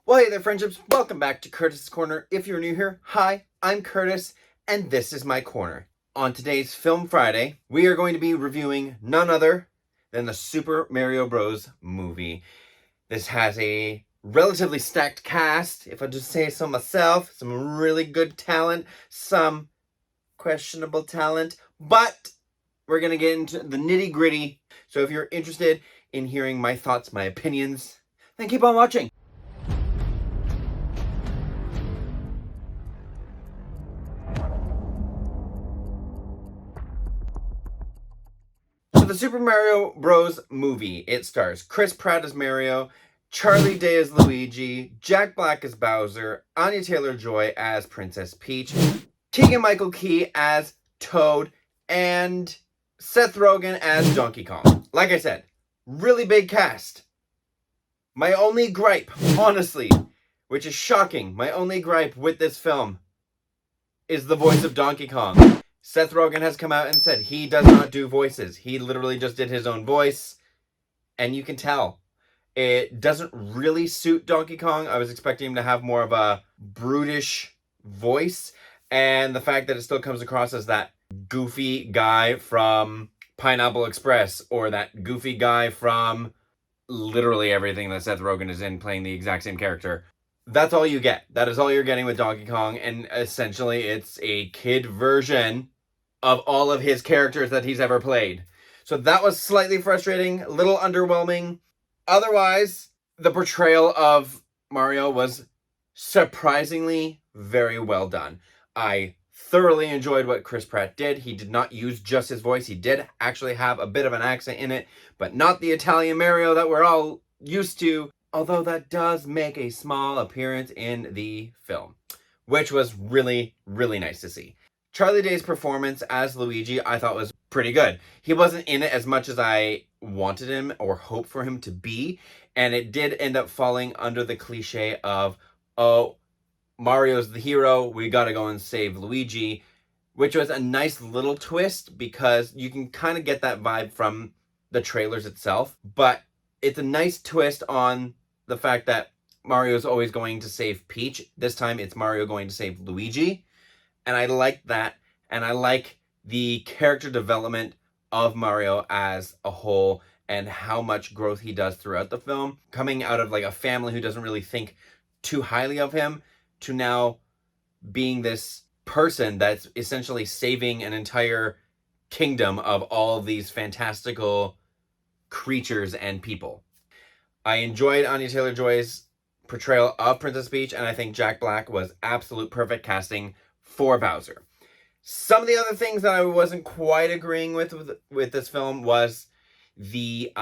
Well, hey there, friendships. Welcome back to Curtis's Corner. If you're new here, hi, I'm Curtis, and this is my corner. On today's Film Friday, we are going to be reviewing none other than the Super Mario Bros. Movie. This has a relatively stacked cast, if I just say so myself. Some really good talent, some questionable talent, but we're going to get into the nitty-gritty. So if you're interested in hearing my thoughts, my opinions, then keep on watching. So the Super Mario Bros. Movie, it stars Chris Pratt as Mario, Charlie Day as Luigi, Jack Black as Bowser, Anya Taylor-Joy as Princess Peach, Keegan-Michael Key as Toad, and Seth Rogen as Donkey Kong. Like I said, really big cast. My only gripe, honestly, which is shocking, my only gripe with this film is the voice of Donkey Kong. Seth Rogen has come out and said he does not do voices. He literally just did his own voice, and you can tell. It doesn't really suit Donkey Kong. I was expecting him to have more of a brutish voice, and the fact that it still comes across as that goofy guy from Pineapple Express, or that goofy guy from literally everything that Seth Rogen is in, playing the exact same character. That's all you get. That is all you're getting with Donkey Kong, and essentially it's a kid version of all of his characters that he's ever played. So that was slightly frustrating, a little underwhelming. Otherwise, the portrayal of Mario was surprisingly very well done. I thoroughly enjoyed what Chris Pratt did. He did not use just his voice. He did actually have a bit of an accent in it, but not the Italian Mario that we're all used to, although that does make a small appearance in the film, which was really, really nice to see. Charlie Day's performance as Luigi, I thought was pretty good. He wasn't in it as much as I wanted him or hoped for him to be, and it did end up falling under the cliche of, oh, Mario's the hero, we gotta go and save Luigi, which was a nice little twist because you can kind of get that vibe from the trailers itself, but it's a nice twist on the fact that Mario's always going to save Peach. This time it's Mario going to save Luigi. And I like that. And I like the character development of Mario as a whole and how much growth he does throughout the film. Coming out of like a family who doesn't really think too highly of him to now being this person that's essentially saving an entire kingdom of all of these fantastical creatures and people. I enjoyed Anya Taylor-Joy's portrayal of Princess Peach, and I think Jack Black was absolute perfect casting for Bowser. Some of the other things that I wasn't quite agreeing with this film was the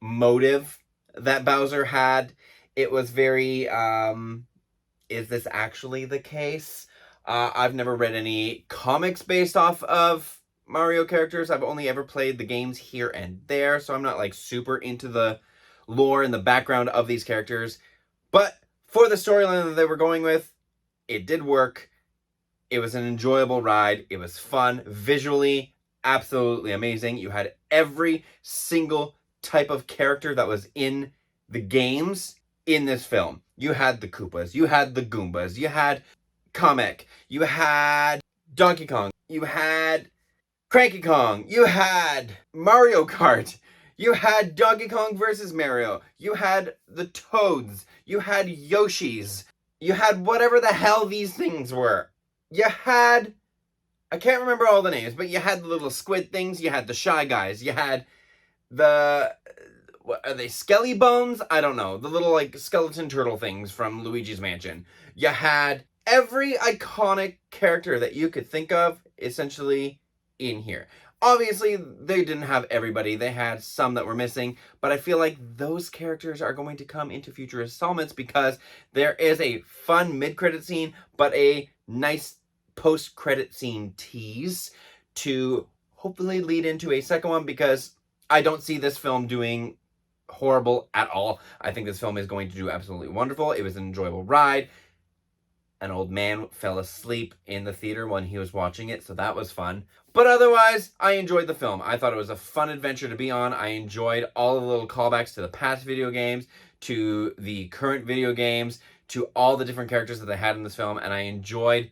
motive that Bowser had. It was very, is this actually the case? I've never read any comics based off of Mario characters. I've only ever played the games here and there, so I'm not like super into the lore and the background of these characters. But for the storyline that they were going with, it did work. It was an enjoyable ride. It was fun. Visually, absolutely amazing. You had every single type of character that was in the games in this film. You had the Koopas. You had the Goombas. You had Kamek. You had Donkey Kong. You had Cranky Kong. You had Mario Kart. You had Donkey Kong versus Mario. You had the Toads. You had Yoshis. You had whatever the hell these things were. You had, I can't remember all the names, but you had the little squid things. You had the Shy Guys. You had the, what are they, Skelly Bones? I don't know. The little like skeleton turtle things from Luigi's Mansion. You had every iconic character that you could think of essentially in here. Obviously, they didn't have everybody. They had some that were missing, but I feel like those characters are going to come into future installments because there is a fun mid-credit scene, but a nice post-credit scene tease to hopefully lead into a second one, because I don't see this film doing horrible at all. I think this film is going to do absolutely wonderful. It was an enjoyable ride. An old man fell asleep in the theater when he was watching it, so that was fun. But otherwise, I enjoyed the film. I thought it was a fun adventure to be on. I enjoyed all the little callbacks to the past video games, to the current video games, to all the different characters that they had in this film, and I enjoyed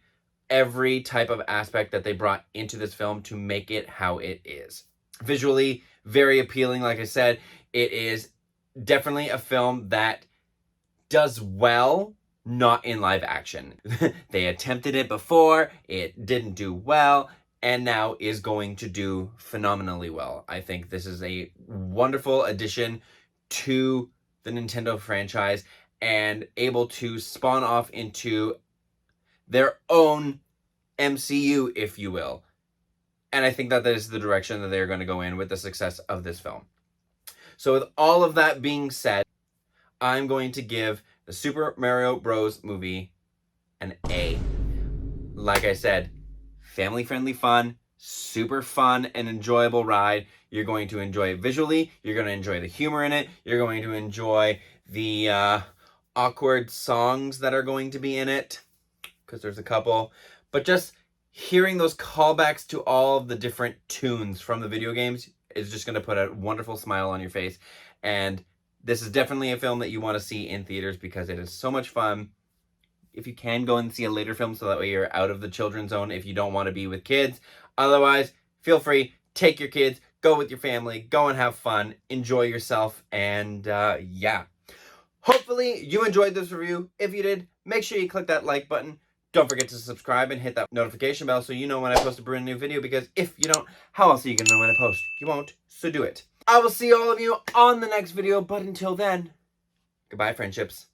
every type of aspect that they brought into this film to make it how it is. Visually, very appealing. Like I said, it is definitely a film that does well, not in live action. They attempted it before, it didn't do well, and now is going to do phenomenally well. I think this is a wonderful addition to the Nintendo franchise and able to spawn off into their own MCU, if you will. And I think that is the direction that they're going to go in with the success of this film. So with all of that being said, I'm going to give the Super Mario Bros. Movie an A. Like I said, family-friendly fun, super fun and enjoyable ride. You're going to enjoy it visually. You're going to enjoy the humor in it. You're going to enjoy the awkward songs that are going to be in it, because there's a couple. But just hearing those callbacks to all of the different tunes from the video games is just going to put a wonderful smile on your face. And this is definitely a film that you want to see in theaters because it is so much fun. If you can, go and see a later film so that way you're out of the children's zone if you don't want to be with kids. Otherwise, feel free, take your kids, go with your family, go and have fun, enjoy yourself, and yeah. Hopefully you enjoyed this review. If you did, make sure you click that like button. Don't forget to subscribe and hit that notification bell so you know when I post a brand new video, because if you don't, how else are you going to know when I post? You won't, so do it. I will see all of you on the next video, but until then, goodbye, friendships.